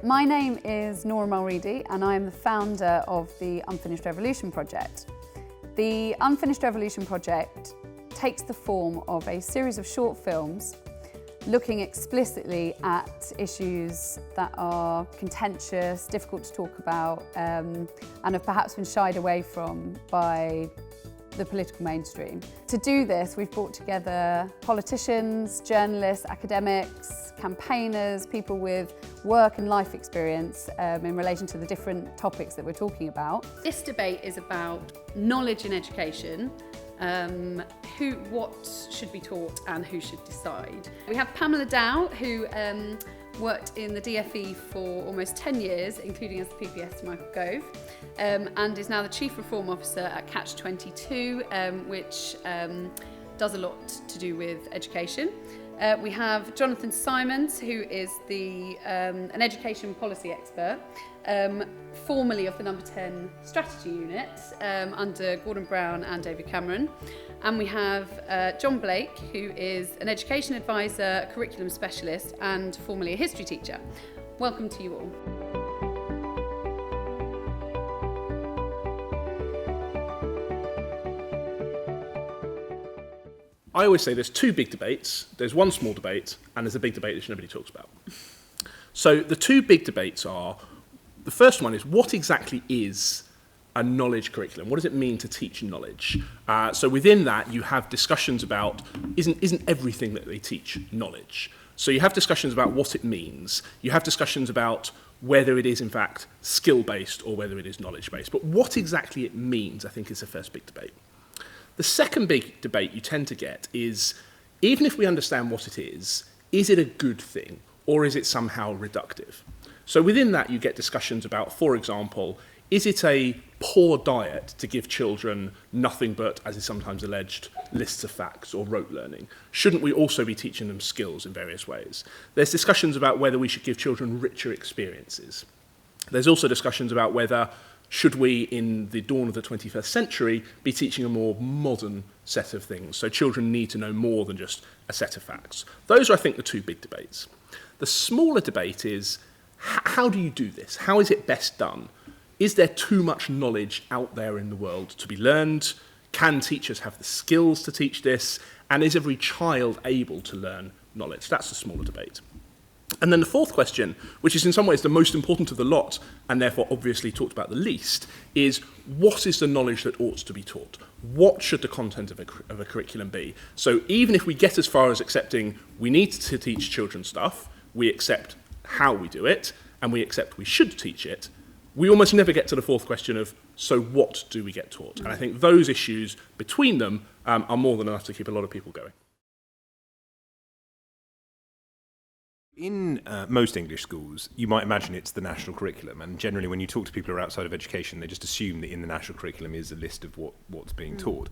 My name is Nora Mulready and I am the founder of the Unfinished Revolution project. The Unfinished Revolution project takes the form of a series of short films looking explicitly at issues that are contentious, difficult to talk about, and have perhaps been shied away from by the political mainstream. To do this, we've brought together politicians, journalists, academics, campaigners, people with work and life experience in relation to the different topics that we're talking about. This debate is about knowledge in education, what should be taught and who should decide. We have Pamela who worked in the DFE for almost 10 years, including as the PPS to Michael Gove, and is now the Chief Reform Officer at Catch 22, which does a lot to do with education. We have Jonathan Simons, who is an education policy expert, formerly of the Number 10 Strategy Unit under Gordon Brown and David Cameron. And we have John Blake, who is an education advisor, a curriculum specialist, and formerly a history teacher. Welcome to you all. I always say there's two big debates, there's one small debate, and there's a big debate that nobody talks about. So the two big debates are, the first one is, what exactly is a knowledge curriculum? What does it mean to teach knowledge? So within that, you have discussions about, isn't everything that they teach knowledge? So you have discussions about what it means. You have discussions about whether it is, in fact, skill-based or whether it is knowledge-based. But what exactly it means, I think, is the first big debate. The second big debate you tend to get is, even if we understand what it is it a good thing or is it somehow reductive? So within that you get discussions about, for example, is it a poor diet to give children nothing but, as is sometimes alleged, lists of facts or rote learning? Shouldn't we also be teaching them skills in various ways? There's discussions about whether we should give children richer experiences. There's also discussions about whether should we, in the dawn of the 21st century, be teaching a more modern set of things? So children need to know more than just a set of facts. Those are, I think, the two big debates. The smaller debate is, how do you do this? How is it best done? Is there too much knowledge out there in the world to be learned? Can teachers have the skills to teach this? And is every child able to learn knowledge? That's the smaller debate. And then the fourth question, which is in some ways the most important of the lot, and therefore obviously talked about the least, is what is the knowledge that ought to be taught? What should the content of a curriculum be? So even if we get as far as accepting we need to teach children stuff, we accept how we do it, and we accept we should teach it, we almost never get to the fourth question of, so what do we get taught? And I think those issues between them are more than enough to keep a lot of people going. In most English schools, you might imagine it's the national curriculum, and generally when you talk to people who are outside of education, they just assume that in the national curriculum is a list of what's being taught.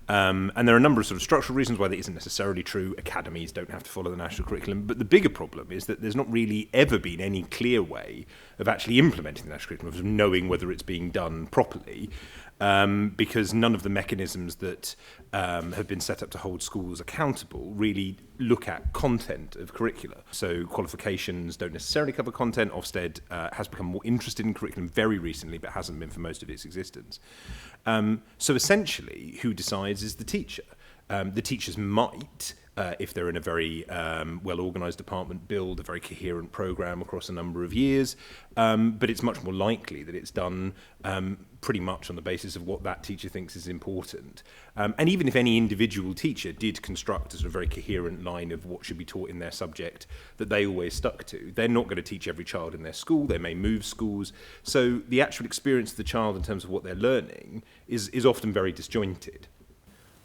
And there are a number of sort of structural reasons why that isn't necessarily true. Academies don't have to follow the national curriculum, but the bigger problem is that there's not really ever been any clear way of actually implementing the national curriculum, of knowing whether it's being done properly. Because none of the mechanisms that have been set up to hold schools accountable really look at content of curricula. So qualifications don't necessarily cover content. Ofsted has become more interested in curriculum very recently, but hasn't been for most of its existence. So essentially, who decides is the teacher. The teachers might, if they're in a very well-organised department, build a very coherent programme across a number of years, but it's much more likely that it's done pretty much on the basis of what that teacher thinks is important. And even if any individual teacher did construct a sort of very coherent line of what should be taught in their subject that they always stuck to, they're not going to teach every child in their school. They may move schools. So the actual experience of the child in terms of what they're learning is often very disjointed.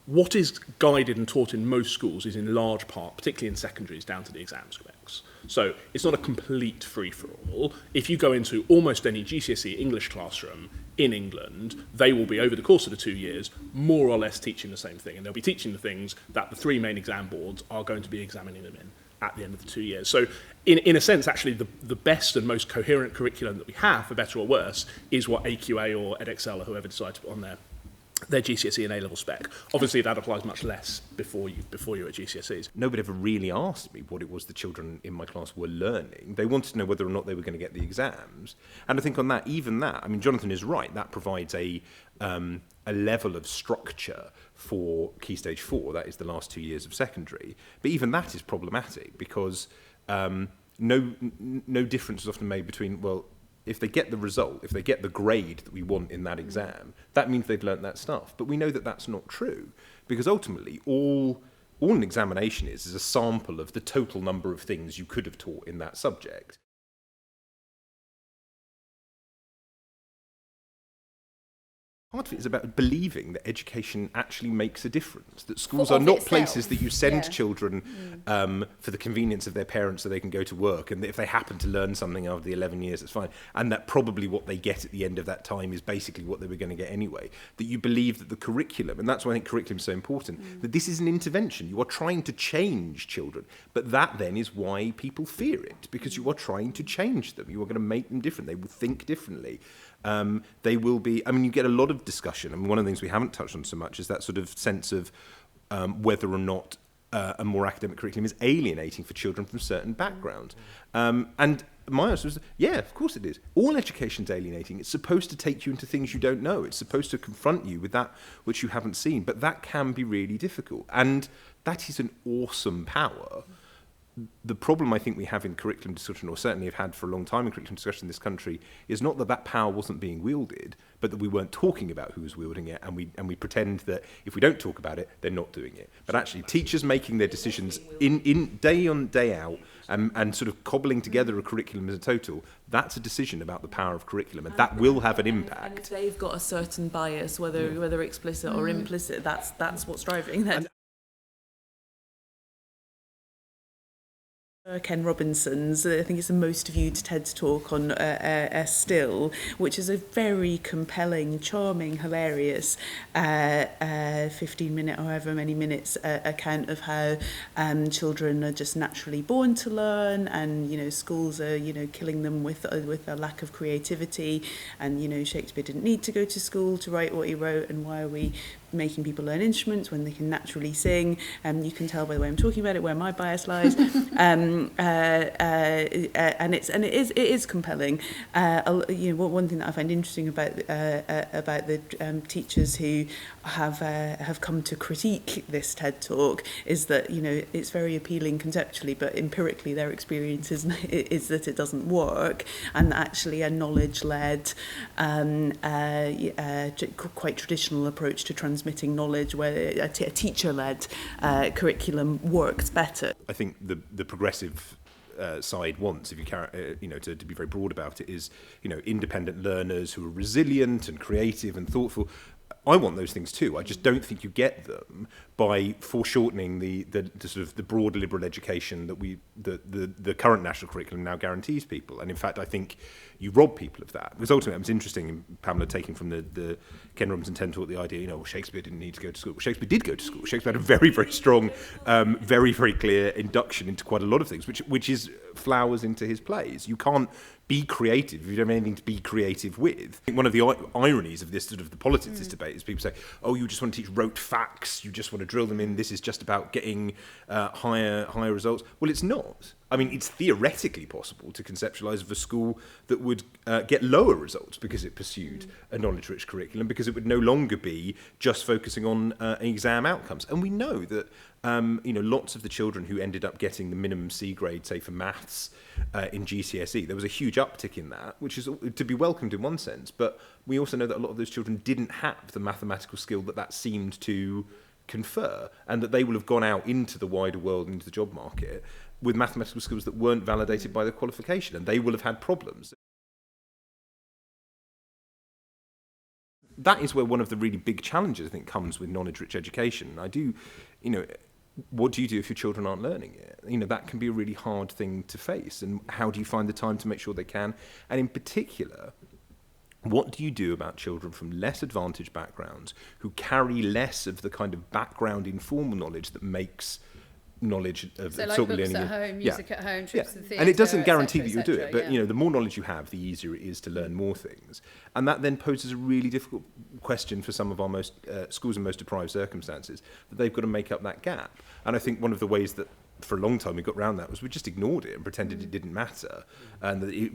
What is guided and taught in most schools is in large part, particularly in secondaries, down to the exam specs. So it's not a complete free-for-all. If you go into almost any GCSE English classroom in England, they will be, over the course of the 2 years, more or less teaching the same thing. And they'll be teaching the things that the three main exam boards are going to be examining them in at the end of the 2 years. So in a sense, actually, the best and most coherent curriculum that we have, for better or worse, is what AQA or EdXL or whoever decides to put on their GCSE and A-level spec. Obviously, that applies much less before you're at GCSEs. Nobody ever really asked me what it was the children in my class were learning. They wanted to know whether or not they were going to get the exams. And I think on that, even that, I mean, Jonathan is right. That provides a level of structure for Key Stage 4. That is the last 2 years of secondary. But even that is problematic because no difference is often made between, well, if they get the result, if they get the grade that we want in that exam, that means they've learnt that stuff. But we know that that's not true, because ultimately all an examination is a sample of the total number of things you could have taught in that subject. Part of it is about believing that education actually makes a difference, that schools are not places that you send children for the convenience of their parents so they can go to work, and that if they happen to learn something over the 11 years, it's fine, and that probably what they get at the end of that time is basically what they were going to get anyway. That you believe that the curriculum, and that's why I think curriculum is so important, that this is an intervention. You are trying to change children, but that then is why people fear it, because you are trying to change them. You are going to make them different. They will think differently. They will be, I mean, you get a lot of discussion. I mean, one of the things we haven't touched on so much is that sort of sense of whether or not a more academic curriculum is alienating for children from certain backgrounds. And my answer was, yeah, of course it is. All education's alienating. It's supposed to take you into things you don't know. It's supposed to confront you with that which you haven't seen. But that can be really difficult. And that is an awesome power. The problem I think we have in curriculum discussion, or certainly have had for a long time in curriculum discussion in this country, is not that that power wasn't being wielded, but that we weren't talking about who was wielding it, and we pretend that if we don't talk about it, they're not doing it. But actually, teachers making their decisions in day on, day out, and sort of cobbling together a curriculum as a total, that's a decision about the power of curriculum, and that will have an impact. And if they've got a certain bias, whether explicit or implicit, that's what's driving that. Ken Robinson's, I think it's the most viewed TED talk on Still, which is a very compelling, charming, hilarious 15-minute, however many minutes account of how children are just naturally born to learn, and schools are killing them with a lack of creativity, and Shakespeare didn't need to go to school to write what he wrote, and why are we making people learn instruments when they can naturally sing? You can tell by the way I'm talking about it where my bias lies. And it is compelling. One thing that I find interesting about the teachers who have come to critique this TED talk is that it's very appealing conceptually, but empirically their experience is that it doesn't work, and actually a knowledge-led, quite traditional approach to transmitting knowledge, where a teacher-led curriculum works better. I think the progressive side wants, if you to be very broad about it, is independent learners who are resilient and creative and thoughtful. I want those things too. I just don't think you get them by foreshortening the sort of the broad liberal education that the current national curriculum now guarantees people. And in fact, I think you rob people of that. Because ultimately, it was interesting in Pamela taking from the Ken Robinson TED talk the idea, Shakespeare didn't need to go to school. Well, Shakespeare did go to school. Shakespeare had a very, very strong, very, very clear induction into quite a lot of things, which is flowers into his plays. You can't be creative if you don't have anything to be creative with. I think one of the ironies of this sort of the politics of this debate is people say, oh, you just want to teach rote facts, you just want to drill them in, this is just about getting higher results. Well, it's not. I mean, it's theoretically possible to conceptualise of a school that would get lower results because it pursued a knowledge-rich curriculum, because it would no longer be just focusing on exam outcomes. And we know that lots of the children who ended up getting the minimum C grade, say for maths in GCSE, there was a huge uptick in that, which is to be welcomed in one sense. But we also know that a lot of those children didn't have the mathematical skill that seemed to confer, and that they will have gone out into the wider world, into the job market, with mathematical skills that weren't validated by the qualification, and they will have had problems. That is where one of the really big challenges, I think, comes with knowledge-rich education. What do you do if your children aren't learning it? That can be a really hard thing to face. And how do you find the time to make sure they can? And in particular, what do you do about children from less advantaged backgrounds who carry less of the kind of background informal knowledge that makes knowledge of So like sort books of learning. at home, music at home, trips to the theatre, and it doesn't guarantee et that cetera, you'll do it, but yeah. the more knowledge you have, the easier it is to learn more things, and that then poses a really difficult question for some of our most schools in most deprived circumstances, that they've got to make up that gap. And I think one of the ways that for a long time we got around that was we just ignored it and pretended it didn't matter, and that we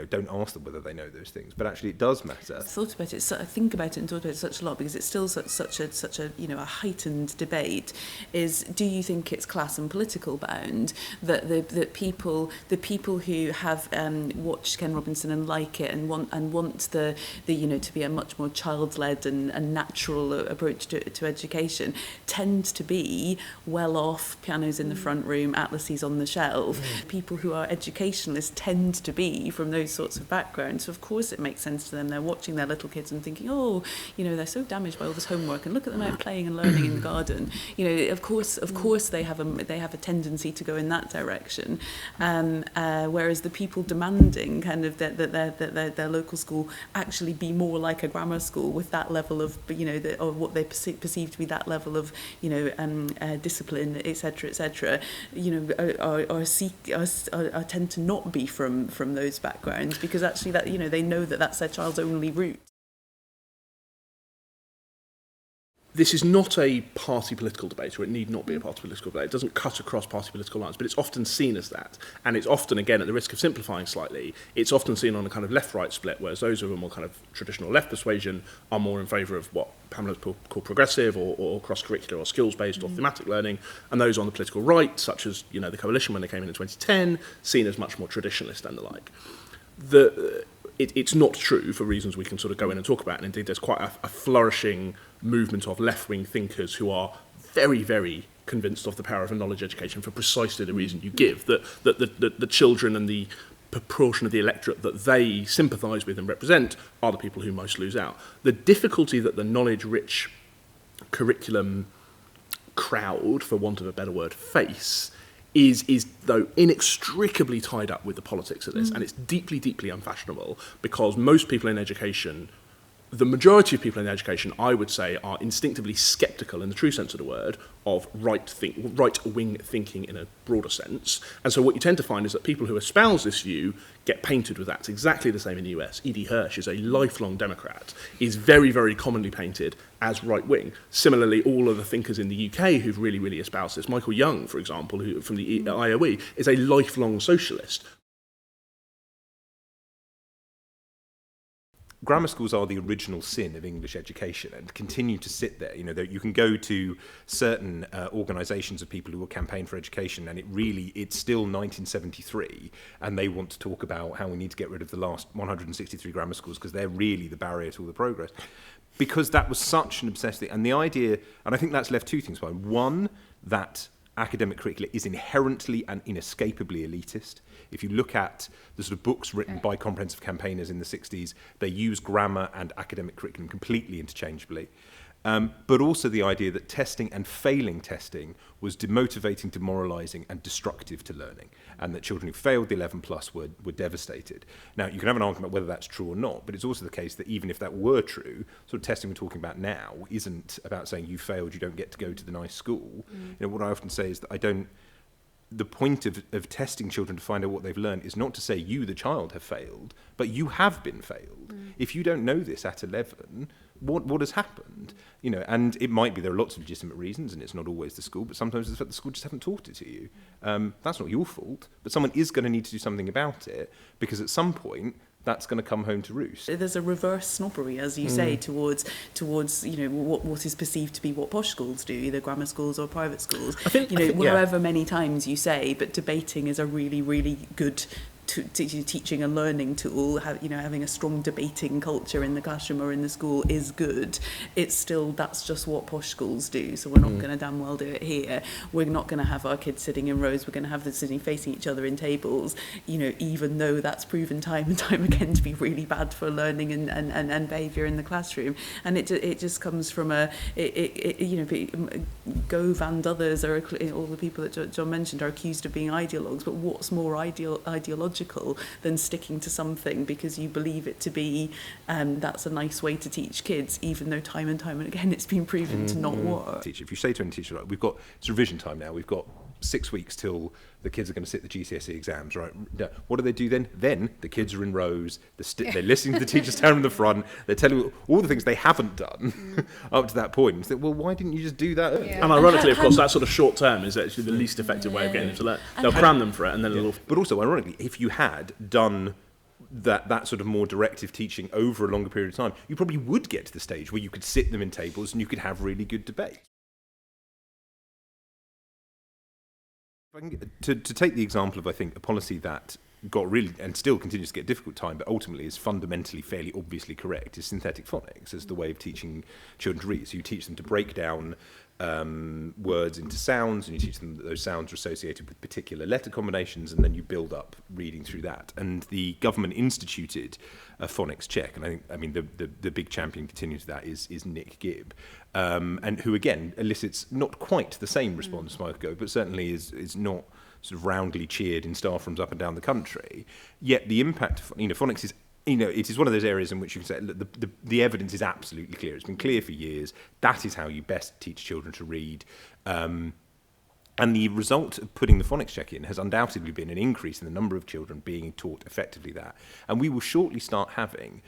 don't ask them whether they know those things, but actually it does matter. I thought about it, I think about it and thought about it such a lot, because it's still such a a heightened debate. Is, do you think it's class and political bound that the people who have watched Ken Robinson and like it and want the to be a much more child-led and natural approach to education tend to be well off, pianos in the front room, atlases on the shelf. People who are educationalists tend to be from those sorts of backgrounds. So of course it makes sense to them. They're watching their little kids and thinking, oh, they're so damaged by all this homework, and look at them out playing and learning in the garden. Of course they have a tendency to go in that direction. Whereas the people demanding kind of that their local school actually be more like a grammar school with that level of or what they perceive to be that level of discipline, etc., are tend to not be from those backgrounds, because actually that they know that that's their child's only route. This is not a party political debate, or it need not be a party political debate. It doesn't cut across party political lines, but it's often seen as that. And it's often, again, at the risk of simplifying slightly, it's often seen on a kind of left-right split, whereas those who are more kind of traditional left persuasion are more in favour of what Pamela's called progressive or cross-curricular or skills-based or thematic learning, and those on the political right, such as the Coalition when they came in 2010, seen as much more traditionalist and the like. It's not true for reasons we can sort of go in and talk about, and indeed there's quite a flourishing movement of left-wing thinkers who are very, very convinced of the power of a knowledge education for precisely the reason you give, that the children and the proportion of the electorate that they sympathise with and represent are the people who most lose out. The difficulty that the knowledge-rich curriculum crowd, for want of a better word, face is though inextricably tied up with the politics of this, and it's deeply, deeply unfashionable, because most people in education, the majority of people in education, I would say, are instinctively sceptical in the true sense of the word of right-wing thinking in a broader sense. And so what you tend to find is that people who espouse this view get painted with that. It's exactly the same in the US. E.D. Hirsch is a lifelong Democrat, is very, very commonly painted as right-wing. Similarly, all of the thinkers in the UK who've really, really espoused this, Michael Young, for example, who from the IOE, is a lifelong socialist. Grammar schools are the original sin of English education and continue to sit there. You can go to certain organisations of people who will campaign for education, and it's still 1973, and they want to talk about how we need to get rid of the last 163 grammar schools because they're really the barrier to all the progress. Because that was such an obsessed thing. And the idea, and I think that's left two things behind. One, that academic curricula is inherently and inescapably elitist. If you look at the sort of books written by comprehensive campaigners in the 60s, they use grammar and academic curriculum completely interchangeably. But also the idea that testing and failing testing was demotivating, demoralising and destructive to learning, and that children who failed the 11 plus were devastated. Now, you can have an argument about whether that's true or not, but it's also the case that even if that were true, sort of testing we're talking about now isn't about saying you failed, you don't get to go to the nice school. What I often say is that the point of testing children to find out what they've learned is not to say you, the child, have failed, but you have been failed. If you don't know this at 11, what has happened? And it might be there are lots of legitimate reasons, and it's not always the school, but sometimes it's that the school just haven't taught it to you. That's not your fault, but someone is going to need to do something about it, because at some point that's going to come home to roost. There's a reverse snobbery, as you say, towards what is perceived to be what posh schools do, either grammar schools or private schools. I think however many times you say, but debating is a really, really good teaching and learning tool. Having a strong debating culture in the classroom or in the school is good. It's still, that's just what posh schools do, so we're not going to damn well do it here. We're not going to have our kids sitting in rows, we're going to have them sitting facing each other in tables, even though that's proven time and time again to be really bad for learning and behaviour in the classroom. And it just comes from Gove and others, all the people that John mentioned, are accused of being ideologues, but what's more ideological ideological than sticking to something because you believe it to be that's a nice way to teach kids, even though time and time again it's been proven to not work. Teacher, if you say to any teacher, right, we've got, it's revision time now, we've got 6 weeks till the kids are going to sit the GCSE exams, right? No. What do they do then? Then the kids are in rows, they're listening to the teacher stand in the front, they're telling you all the things they haven't done up to that point. You think, well, why didn't you just do that earlier? Yeah. And ironically, of course, that sort of short term is actually the least effective way of getting them to learn. They'll cram them for it, and then it'll... But also, ironically, if you had done that sort of more directive teaching over a longer period of time, you probably would get to the stage where you could sit them in tables and you could have really good debate. To take the example of, I think, a policy that got really, and still continues to get a difficult time, but ultimately is fundamentally fairly obviously correct, is synthetic phonics as the way of teaching children to read. So you teach them to break down words into sounds, and you teach them that those sounds are associated with particular letter combinations, and then you build up reading through that. And the government instituted a phonics check, and I mean the big champion continues that is Nick Gibb, and who again elicits not quite the same response as Michael Gove, but certainly is not sort of roundly cheered in staff rooms up and down the country. Yet the impact of phonics is, it is one of those areas in which you can say the evidence is absolutely clear. It's been clear for years. That is how you best teach children to read. And the result of putting the phonics check in has undoubtedly been an increase in the number of children being taught effectively that. And we will shortly start having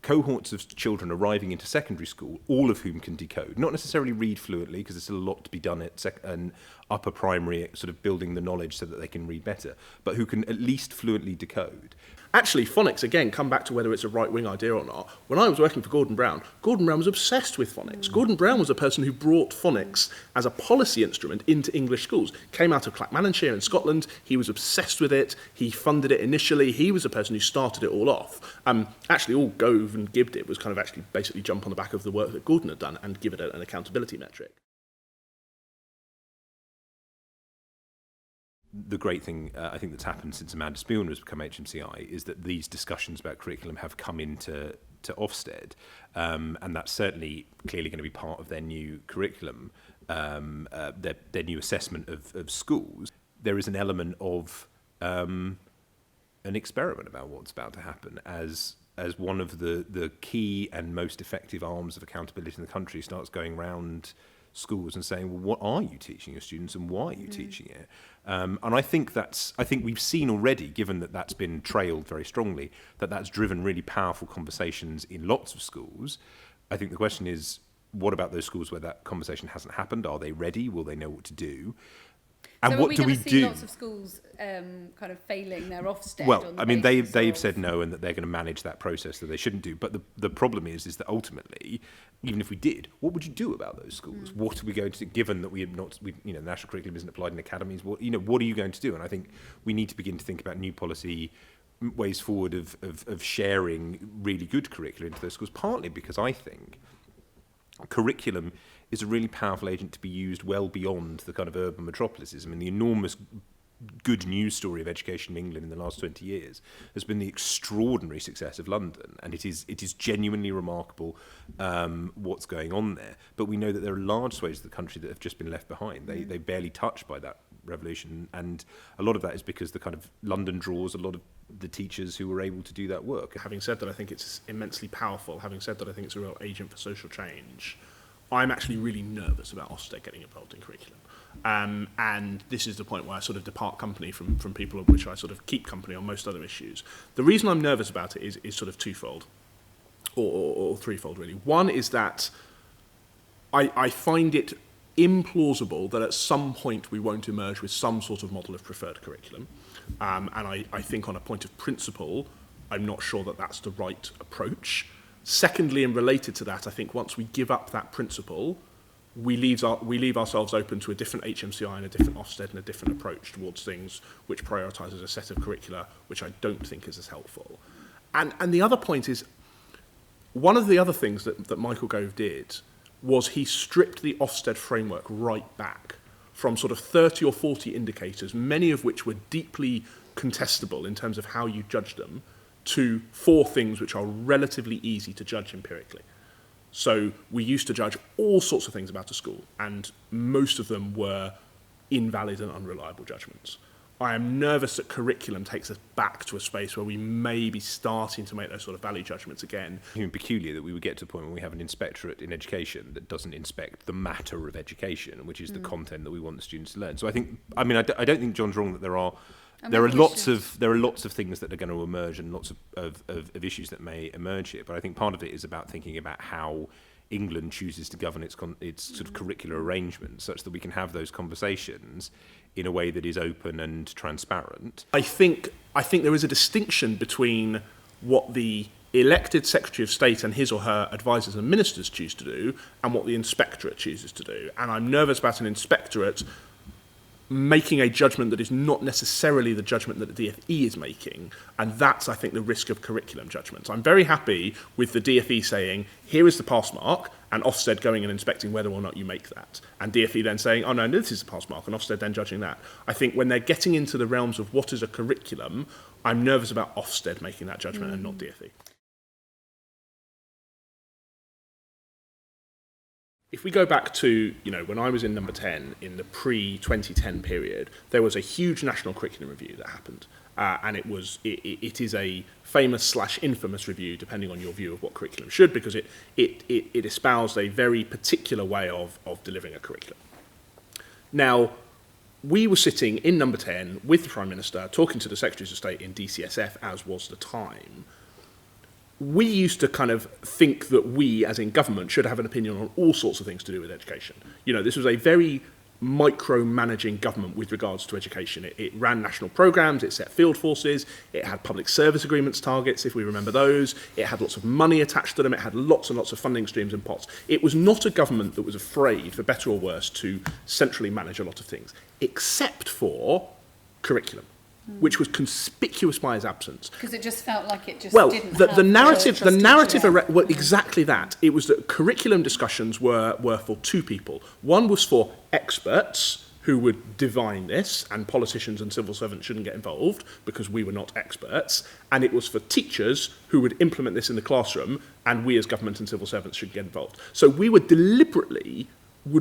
cohorts of children arriving into secondary school, all of whom can decode. Not necessarily read fluently, because there's still a lot to be done at upper primary, sort of building the knowledge so that they can read better, but who can at least fluently decode. Actually, phonics, again, come back to whether it's a right-wing idea or not. When I was working for Gordon Brown was obsessed with phonics. Gordon Brown was a person who brought phonics as a policy instrument into English schools. Came out of Clackmannanshire in Scotland. He was obsessed with it. He funded it initially. He was the person who started it all off. Actually, all Gove and Gibb did was kind of actually basically jump on the back of the work that Gordon had done and give it an accountability metric. The great thing, I think, that's happened since Amanda Spielner has become HMCI is that these discussions about curriculum have come into Ofsted, and that's certainly clearly going to be part of their new curriculum, their new assessment of schools. There is an element of an experiment about what's about to happen as one of the key and most effective arms of accountability in the country starts going round schools and saying, well, what are you teaching your students and why are you teaching it? And I think we've seen already, given that that's been trailed very strongly, that's driven really powerful conversations in lots of schools. I think the question is, what about those schools where that conversation hasn't happened? Are they ready? Will they know what to do? And so what do we do? See lots of schools kind of failing their Ofsted. Well, on the I mean, basis they've of... said no, and that they're going to manage that process that they shouldn't do. But the problem is that ultimately, even if we did, what would you do about those schools? What are we going to do, given that the national curriculum isn't applied in academies? What are you going to do? And I think we need to begin to think about new policy ways forward of sharing really good curriculum into those schools. Partly because I think curriculum is a really powerful agent to be used well beyond the kind of urban metropolises. I mean, the enormous good news story of education in England in the last 20 years has been the extraordinary success of London, and it is genuinely remarkable what's going on there. But we know that there are large swathes of the country that have just been left behind. They barely touched by that revolution, and a lot of that is because the kind of London draws a lot of the teachers who were able to do that work. Having said that, I think it's immensely powerful. Having said that, I think it's a real agent for social change. I'm actually really nervous about Ofsted getting involved in curriculum. And this is the point where I sort of depart company from people of which I sort of keep company on most other issues. The reason I'm nervous about it is sort of twofold, or threefold really. One is that I find it implausible that at some point we won't emerge with some sort of model of preferred curriculum. And I think on a point of principle, I'm not sure that that's the right approach. Secondly, and related to that, I think once we give up that principle, we leave ourselves open to a different HMCI and a different Ofsted and a different approach towards things which prioritises a set of curricula which I don't think is as helpful. And the other point is, one of the other things that Michael Gove did was he stripped the Ofsted framework right back from sort of 30 or 40 indicators, many of which were deeply contestable in terms of how you judge them, to 4 things which are relatively easy to judge empirically. So we used to judge all sorts of things about a school, and most of them were invalid and unreliable judgments. I am nervous that curriculum takes us back to a space where we may be starting to make those sort of value judgments again. Even peculiar that we would get to a point where we have an inspectorate in education that doesn't inspect the matter of education, which is the content that we want the students to learn. So I don't think John's wrong that there are lots of things that are going to emerge and lots of issues that may emerge here. But I think part of it is about thinking about how England chooses to govern its sort of curricular arrangements such that we can have those conversations in a way that is open and transparent. I think there is a distinction between what the elected Secretary of State and his or her advisors and ministers choose to do and what the inspectorate chooses to do. And I'm nervous about an inspectorate making a judgment that is not necessarily the judgment that the DFE is making, and that's, I think, the risk of curriculum judgments. I'm very happy with the DFE saying, here is the pass mark, and Ofsted going and inspecting whether or not you make that, and DFE then saying, oh no, this is the pass mark, and Ofsted then judging that. I think when they're getting into the realms of what is a curriculum, I'm nervous about Ofsted making that judgment and not DFE. If we go back to, when I was in number 10 in the pre-2010 period, there was a huge national curriculum review that happened. And it is a famous/infamous review, depending on your view of what curriculum should, because it espoused a very particular way of delivering a curriculum. Now, we were sitting in number 10 with the Prime Minister, talking to the Secretaries of State in DCSF, as was the time. We used to kind of think that we, as in government, should have an opinion on all sorts of things to do with education. This was a very micromanaging government with regards to education. It ran national programmes, it set field forces, it had public service agreements targets, if we remember those, it had lots of money attached to them, it had lots and lots of funding streams and pots. It was not a government that was afraid, for better or worse, to centrally manage a lot of things, except for curriculum, which was conspicuous by its absence. Because it just felt like it just didn't the have narrative, well, exactly that. It was that curriculum discussions were for two people. One was for experts who would divine this, and politicians and civil servants shouldn't get involved because we were not experts. And it was for teachers who would implement this in the classroom, and we as government and civil servants should get involved. So we would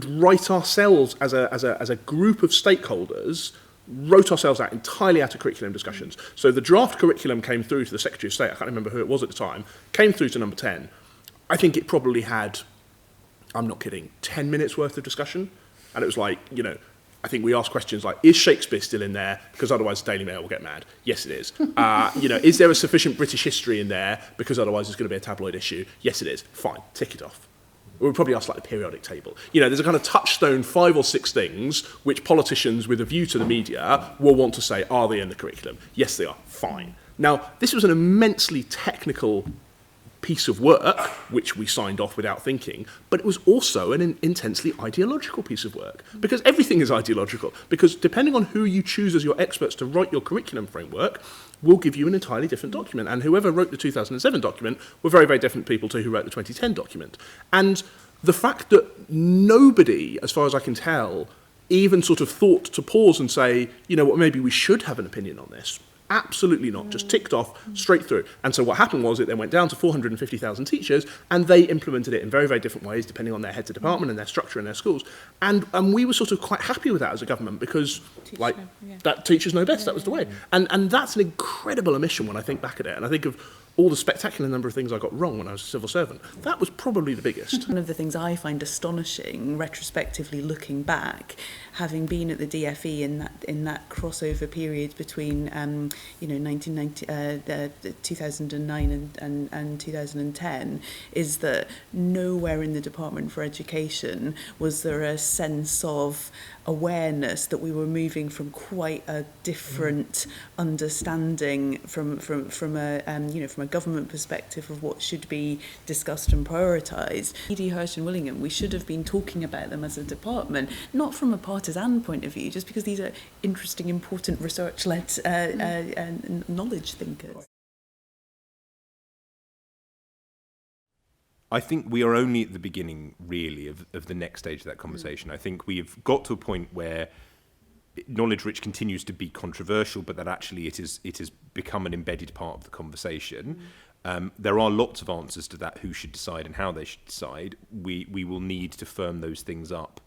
write ourselves as a group of stakeholders, wrote ourselves entirely out of curriculum discussions. So the draft curriculum came through to the Secretary of State, I can't remember who it was at the time, came through to number 10. I think it probably had, I'm not kidding, 10 minutes worth of discussion. And it was like, I think we asked questions like, is Shakespeare still in there? Because otherwise the Daily Mail will get mad. Yes, it is. Is there a sufficient British history in there? Because otherwise it's going to be a tabloid issue. Yes, it is. Fine, tick it off. We'll probably ask like the periodic table. There's a kind of touchstone 5 or 6 things which politicians with a view to the media will want to say, are they in the curriculum? Yes, they are. Fine. Now, this was an immensely technical piece of work, which we signed off without thinking, but it was also an intensely ideological piece of work, because everything is ideological, because depending on who you choose as your experts to write your curriculum framework, will give you an entirely different document. And whoever wrote the 2007 document were very, very different people to who wrote the 2010 document. And the fact that nobody, as far as I can tell, even sort of thought to pause and say, maybe we should have an opinion on this. Absolutely not. Just ticked off straight through. And so what happened was it then went down to 450,000 teachers, and they implemented it in very, very different ways, depending on their heads of department and their structure in their schools. And we were sort of quite happy with that as a government, because that teachers know best. That was the way. And that's an incredible omission when I think back at it. And I think of all the spectacular number of things I got wrong when I was a civil servant. That was probably the biggest. One of the things I find astonishing, retrospectively looking back, having been at the DFE in that crossover period between 2009 and 2010, is that nowhere in the Department for Education was there a sense of awareness that we were moving from quite a different understanding from a government perspective of what should be discussed and prioritised. E.D. Hirsch and Willingham, we should have been talking about them as a department, not from a partisan point of view, just because these are interesting, important, research-led knowledge thinkers. I think we are only at the beginning, really, of the next stage of that conversation. I think we've got to a point where knowledge rich continues to be controversial, but that actually it has become an embedded part of the conversation. There are lots of answers to that, who should decide and how they should decide. We will need to firm those things up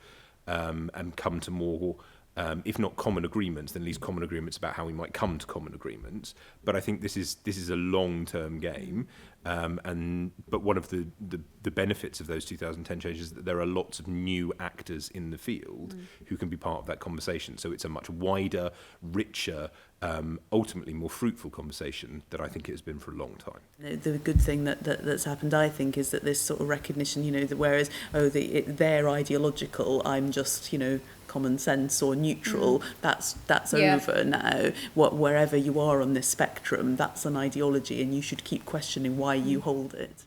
and come to more if not common agreements, then at least common agreements about how we might come to common agreements. But I think this is a long-term game, but one of the benefits of those 2010 changes is that there are lots of new actors in the field who can be part of that conversation. So it's a much wider, richer, ultimately more fruitful conversation than I think it has been for a long time. The good thing that's happened, I think, is that this sort of recognition, that whereas, they're ideological, I'm just, common sense or neutral, that's over now. Wherever you are on this spectrum, that's an ideology, and you should keep questioning why you hold it.